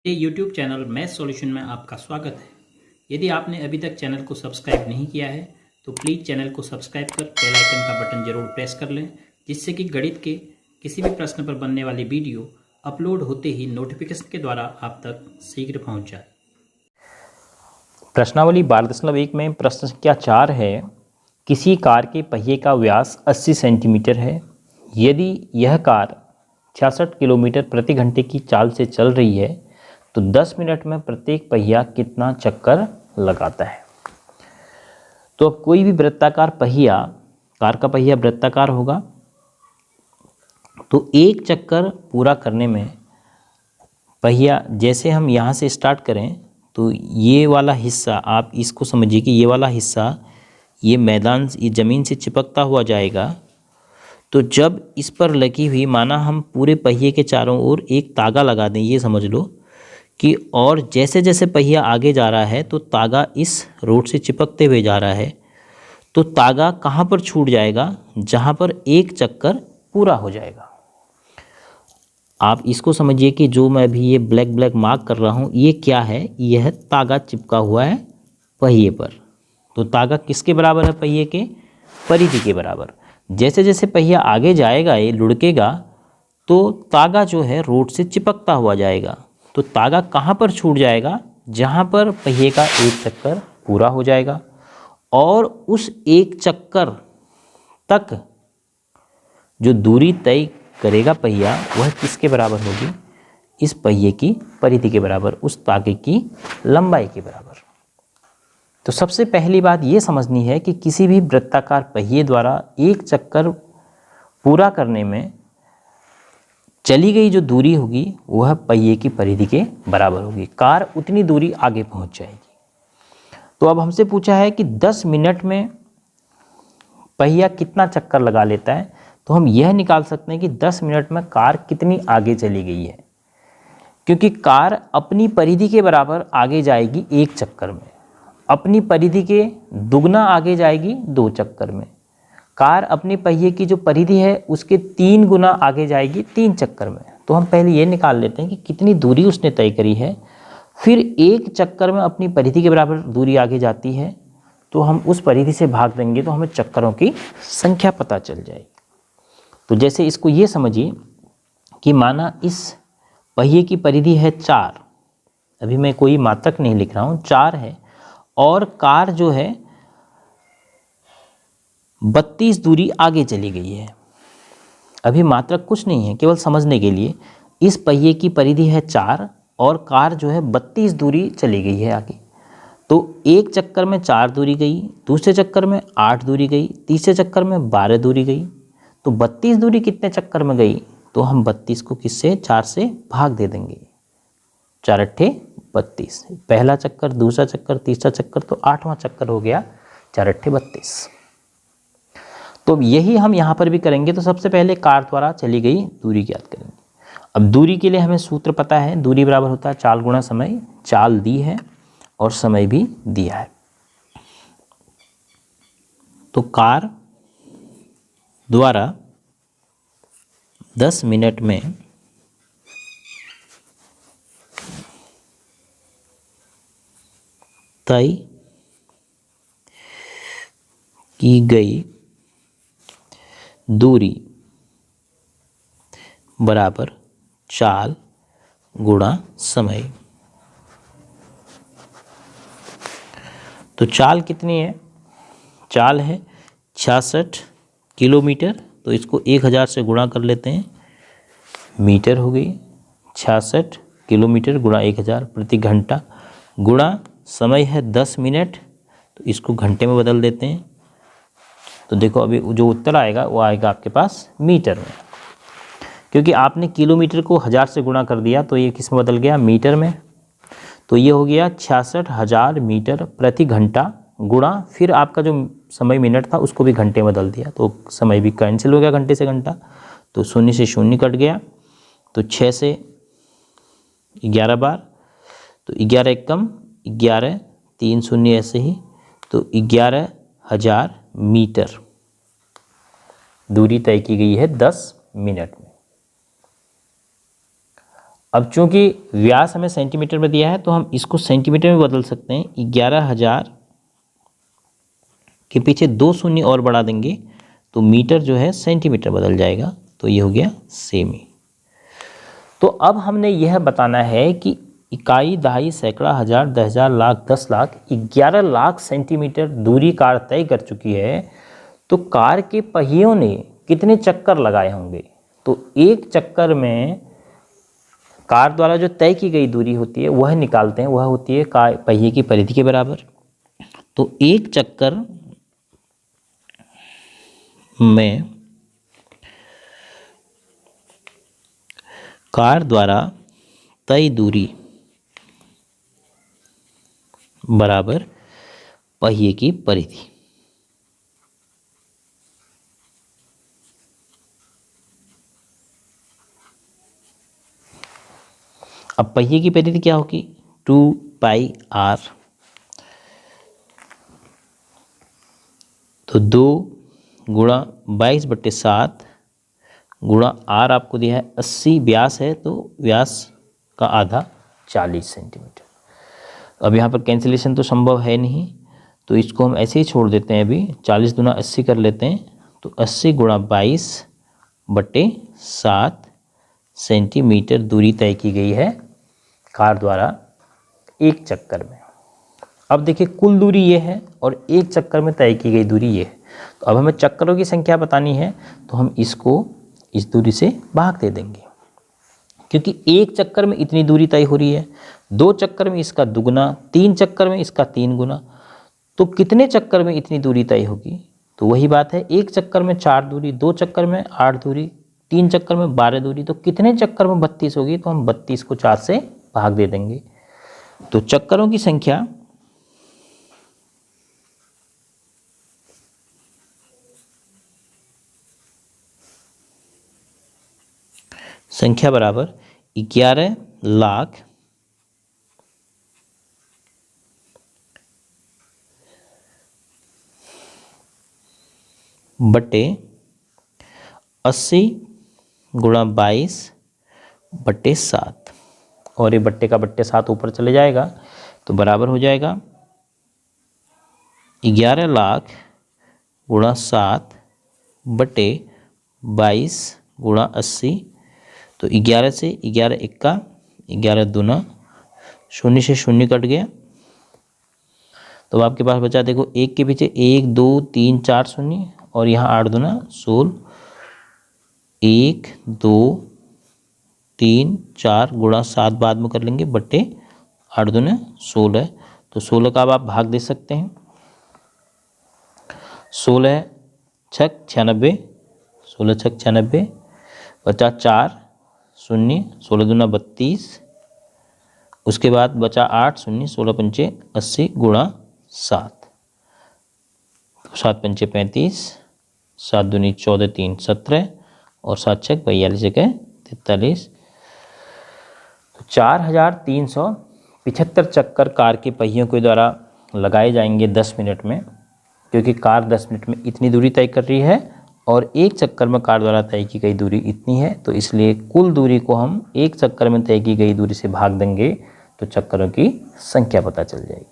मेरे YouTube channel math solution में आपका स्वागत है। यदि आपने अभी तक चैनल को सब्सक्राइब नहीं किया है तो प्लीज़ चैनल को सब्सक्राइब कर बेल आइकन का बटन जरूर प्रेस कर लें, जिससे कि गणित के किसी भी प्रश्न पर बनने वाली वीडियो अपलोड होते ही नोटिफिकेशन के द्वारा आप तक शीघ्र पहुंच जाए। प्रश्नावली 12.1 में प्रश्न संख्या 4 है। किसी कार के पहिए का व्यास 80 सेंटीमीटर है। यदि यह कार 66 किलोमीटर प्रति घंटे की चाल से चल रही है तो 10 मिनट में प्रत्येक पहिया कितना चक्कर लगाता है। तो अब कोई भी वृत्ताकार पहिया, कार का पहिया वृत्ताकार होगा, तो एक चक्कर पूरा करने में पहिया, जैसे हम यहाँ से स्टार्ट करें तो ये वाला हिस्सा, आप इसको समझिए कि ये वाला हिस्सा ये मैदान, ये ज़मीन से चिपकता हुआ जाएगा। तो जब इस पर लगी हुई, माना हम पूरे पहिए के चारों ओर एक तागा लगा दें, ये समझ लो कि, और जैसे जैसे पहिया आगे जा रहा है तो तागा इस रोड से चिपकते हुए जा रहा है, तो तागा कहाँ पर छूट जाएगा? जहाँ पर एक चक्कर पूरा हो जाएगा। आप इसको समझिए कि जो मैं अभी ये ब्लैक ब्लैक मार्क कर रहा हूँ, ये क्या है? यह तागा चिपका हुआ है पहिए पर। तो तागा किसके बराबर है? पहिए के परिधि के बराबर। जैसे जैसे पहिया आगे जाएगा, ये लुढ़केगा, तो तागा जो है रोड से चिपकता हुआ जाएगा। तो तागा कहाँ पर छूट जाएगा? जहाँ पर पहिए का एक चक्कर पूरा हो जाएगा। और उस एक चक्कर तक जो दूरी तय करेगा पहिया, वह किसके बराबर होगी? इस पहिए की परिधि के बराबर, उस तागे की लंबाई के बराबर। तो सबसे पहली बात ये समझनी है कि किसी भी वृत्ताकार पहिए द्वारा एक चक्कर पूरा करने में चली गई जो दूरी होगी वह पहिए की परिधि के बराबर होगी। कार उतनी दूरी आगे पहुंच जाएगी। तो अब हमसे पूछा है कि 10 मिनट में पहिया कितना चक्कर लगा लेता है। तो हम यह निकाल सकते हैं कि 10 मिनट में कार कितनी आगे चली गई है, क्योंकि कार अपनी परिधि के बराबर आगे जाएगी एक चक्कर में, अपनी परिधि के दुगना आगे जाएगी 2 चक्कर में। कार अपने पहिए की जो परिधि है उसके 3 गुना आगे जाएगी 3 चक्कर में। तो हम पहले ये निकाल लेते हैं कि कितनी दूरी उसने तय करी है, फिर एक चक्कर में अपनी परिधि के बराबर दूरी आगे जाती है, तो हम उस परिधि से भाग देंगे तो हमें चक्करों की संख्या पता चल जाएगी। तो जैसे इसको ये समझिए कि माना इस पहिए की परिधि है 4, अभी मैं कोई मात्रक नहीं लिख रहा हूँ, 4 है, और कार जो है 32 दूरी आगे चली गई है। अभी मात्रक कुछ नहीं है, केवल समझने के लिए। इस पहिए की परिधि है 4 और कार जो है 32 दूरी चली गई है आगे। तो एक चक्कर में 4 दूरी गई, दूसरे चक्कर में 8 दूरी गई, तीसरे चक्कर में 12 दूरी गई। तो 32 दूरी कितने चक्कर में गई? तो हम 32 को किससे? 4 से भाग दे देंगे। 4 अट्ठे 32। पहला चक्कर, दूसरा चक्कर, तीसरा चक्कर, तो 8वां चक्कर हो गया 4 अट्ठे 32। तो यही हम यहाँ पर भी करेंगे। तो सबसे पहले कार द्वारा चली गई दूरी ज्ञात करेंगे। अब दूरी के लिए हमें सूत्र पता है, दूरी बराबर होता है चाल गुणा समय। चाल दी है और समय भी दिया है। तो कार द्वारा 10 मिनट में तय की गई दूरी बराबर चाल गुणा समय। तो चाल कितनी है? चाल है 66 किलोमीटर, तो इसको 1000 से गुणा कर लेते हैं, मीटर हो गई। 66 किलोमीटर गुणा 1000 प्रति घंटा, गुणा समय है 10 मिनट, तो इसको घंटे में बदल देते हैं। तो देखो अभी जो उत्तर आएगा वो आएगा आपके पास मीटर में, क्योंकि आपने किलोमीटर को 1000 से गुणा कर दिया तो ये किस में बदल गया? मीटर में। तो ये हो गया 66,000 मीटर प्रति घंटा, गुणा फिर आपका जो समय मिनट था उसको भी घंटे में बदल दिया, तो समय भी कैंसिल हो गया घंटे से घंटा, तो 0 से 0 कट गया। तो 6 से 11 बार, तो 11 एकम 11, 3 शून्य ऐसे ही, तो 11,000 मीटर दूरी तय की गई है 10 मिनट में। अब चूंकि व्यास हमें सेंटीमीटर में दिया है तो हम इसको सेंटीमीटर में बदल सकते हैं। 11,000 के पीछे 2 शून्य और बढ़ा देंगे तो मीटर जो है सेंटीमीटर बदल जाएगा, तो ये हो गया सेमी। तो अब हमने यह बताना है कि इकाई, दहाई, सैकड़ा, हजार, 10,000, लाख, 10 लाख, 11 लाख सेंटीमीटर दूरी कार तय कर चुकी है। तो कार के पहियों ने कितने चक्कर लगाए होंगे? तो एक चक्कर में कार द्वारा जो तय की गई दूरी होती है वह निकालते हैं, वह होती है कार पहिए की परिधि के बराबर। तो एक चक्कर में कार द्वारा तय दूरी बराबर पहिए की परिधि। अब पहिए की परिधि क्या होगी? 2πr। तो 2 गुणा 22/7 गुणा r आपको दिया है 80 व्यास है, तो व्यास का आधा 40 सेंटीमीटर। अब यहाँ पर कैंसिलेशन तो संभव है नहीं, तो इसको हम ऐसे ही छोड़ देते हैं। अभी 40 दूना 80 कर लेते हैं, तो 80 गुणा 22/7 सेंटीमीटर दूरी तय की गई है कार द्वारा एक चक्कर में। अब देखिए कुल दूरी ये है और एक चक्कर में तय की गई दूरी ये है। तो अब हमें चक्करों की संख्या बतानी है, तो हम इसको इस दूरी से भाग दे देंगे, क्योंकि एक चक्कर में इतनी दूरी तय हो रही है, 2 चक्कर में इसका दुगुना, 3 चक्कर में इसका 3 गुना। तो कितने चक्कर में इतनी दूरी तय होगी? तो वही बात है, एक चक्कर में 4 दूरी, 2 चक्कर में 8 दूरी, 3 चक्कर में 12 दूरी। तो कितने चक्कर में 32 होगी? तो हम 32 को 4 से भाग दे देंगे। तो चक्करों की संख्या बराबर 11 लाख बटे 80 गुणा 22/7, और ये बट्टे का बट्टे 7 ऊपर चले जाएगा, तो बराबर हो जाएगा 11 लाख गुणा 7 बटे 22 गुणा 80। तो 11 से 11 इक्का, 11 दूना, 0 से 0 कट गया, तो आपके पास बचा देखो 1 के पीछे 1 2 3 4 0, और यहाँ 8 दूना 16, 1 2 3 4 गुणा 7 बाद में कर लेंगे बट्टे 8 दूना 16। तो 16 का अब आप भाग दे सकते हैं। 16 छक 96, 16 छक 96, बचा 4 0, 16 दूना 32, उसके बाद बचा 8 0, 16 पंचे 80 गुणा 7, 7 पंचे 35, 7 दूनी 14 3 17, और 7 छक 42 एक 43। तो 4,375 चक्कर कार के पहियों के द्वारा लगाए जाएंगे 10 मिनट में, क्योंकि कार 10 मिनट में इतनी दूरी तय कर रही है और एक चक्कर में कार द्वारा तय की गई दूरी इतनी है। तो इसलिए कुल दूरी को हम एक चक्कर में तय की गई दूरी से भाग देंगे, तो चक्करों की संख्या पता चल जाएगी।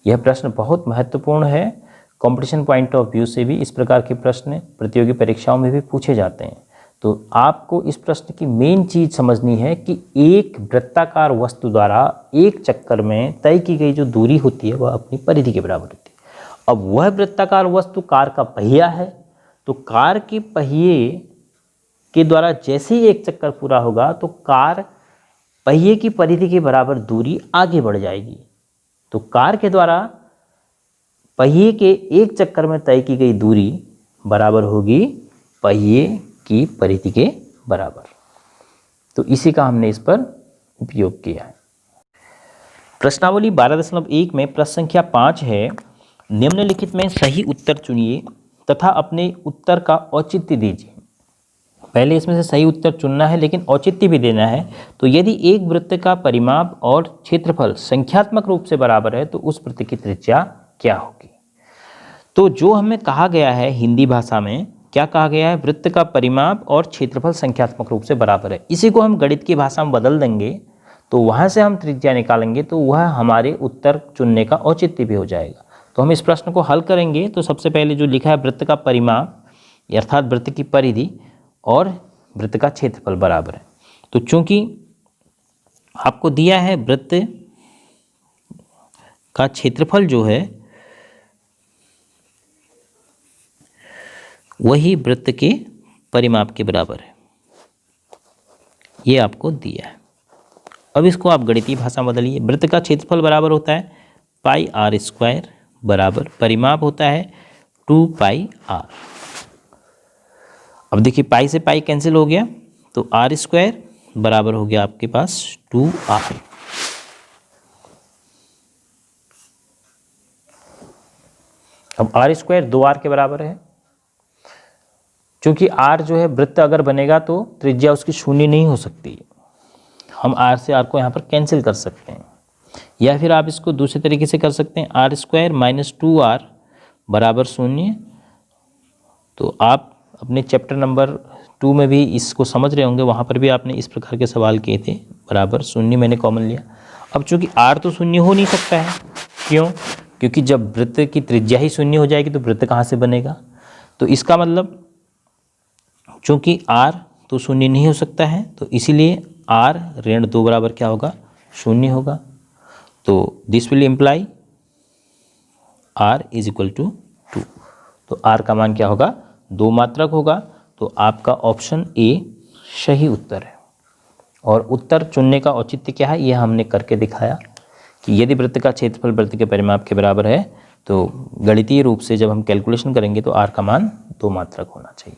यह प्रश्न बहुत महत्वपूर्ण है। कंपटीशन पॉइंट ऑफ व्यू से भी इस प्रकार के प्रश्न प्रतियोगी परीक्षाओं में भी पूछे जाते हैं। तो आपको इस प्रश्न की मेन चीज़ समझनी है कि एक वृत्ताकार वस्तु द्वारा एक चक्कर में तय की गई जो दूरी होती है वह अपनी परिधि के बराबर होती है। अब वह वृत्ताकार वस्तु कार का पहिया है, तो कार के पहिए के द्वारा जैसे ही एक चक्कर पूरा होगा तो कार पहिए की परिधि के बराबर दूरी आगे बढ़ जाएगी। तो कार के द्वारा पहिए के एक चक्कर में तय की गई दूरी बराबर होगी पहिए की परिधि के बराबर। तो इसी का हमने इस पर उपयोग किया है। प्रश्नावली 12.1 में प्रश्न संख्या 5 है, निम्नलिखित में सही उत्तर चुनिए तथा अपने उत्तर का औचित्य दीजिए। पहले इसमें से सही उत्तर चुनना है, लेकिन औचित्य भी देना है। तो यदि एक वृत्त का परिमाप और क्षेत्रफल संख्यात्मक रूप से बराबर है तो उस वृत्त की त्रिज्या क्या होगी? तो जो हमें कहा गया है हिंदी भाषा में क्या कहा गया है, वृत्त का परिमाप और क्षेत्रफल संख्यात्मक रूप से बराबर है। इसी को हम गणित की भाषा में बदल देंगे तो वहाँ से हम त्रिज्या निकालेंगे तो वह हमारे उत्तर चुनने का औचित्य भी हो जाएगा। तो हम इस प्रश्न को हल करेंगे तो सबसे पहले जो लिखा है वृत्त का परिमाप अर्थात वृत्त की परिधि और वृत्त का क्षेत्रफल बराबर है। तो चूंकि आपको दिया है वृत्त का क्षेत्रफल जो है वही वृत्त के परिमाप के बराबर है, ये आपको दिया है। अब इसको आप गणितीय भाषा में बदलिए। वृत्त का क्षेत्रफल बराबर होता है पाई आर स्क्वायर बराबर परिमाप होता है 2 पाई आर। अब देखिए पाई से पाई कैंसिल हो गया तो आर स्क्वायर बराबर हो गया आपके पास 2r। अब आर स्क्वायर 2r के बराबर है। क्योंकि r जो है वृत्त अगर बनेगा तो त्रिज्या उसकी शून्य नहीं हो सकती, हम r से r को यहाँ पर कैंसिल कर सकते हैं। या फिर आप इसको दूसरे तरीके से कर सकते हैं आर स्क्वायर माइनस 2r बराबर 0। तो आप अपने चैप्टर नंबर 2 में भी इसको समझ रहे होंगे, वहाँ पर भी आपने इस प्रकार के सवाल किए थे। बराबर 0 मैंने कॉमन लिया। अब चूंकि r तो शून्य हो नहीं सकता है, क्यों? क्योंकि जब वृत्त की त्रिज्या ही शून्य हो जाएगी तो वृत्त कहाँ से बनेगा। तो इसका मतलब चूंकि r तो शून्य नहीं हो सकता है तो इसीलिए r ऋण 2 बराबर क्या होगा, शून्य होगा। तो this will imply r is equal to 2। तो r का मान क्या होगा, 2 मात्रक होगा। तो आपका ऑप्शन ए सही उत्तर है। और उत्तर चुनने का औचित्य क्या है, यह हमने करके दिखाया कि यदि वृत्त का क्षेत्रफल वृत्त के परिमाप के बराबर है तो गणितीय रूप से जब हम कैलकुलेशन करेंगे तो r का मान 2 मात्रक होना चाहिए।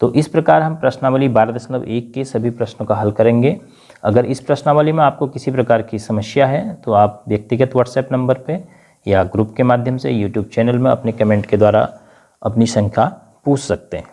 तो इस प्रकार हम प्रश्नावली 12.1 के सभी प्रश्नों का हल करेंगे। अगर इस प्रश्नावली में आपको किसी प्रकार की समस्या है तो आप व्यक्तिगत व्हाट्सएप नंबर पे या ग्रुप के माध्यम से यूट्यूब चैनल में अपने कमेंट के द्वारा अपनी शंका पूछ सकते हैं।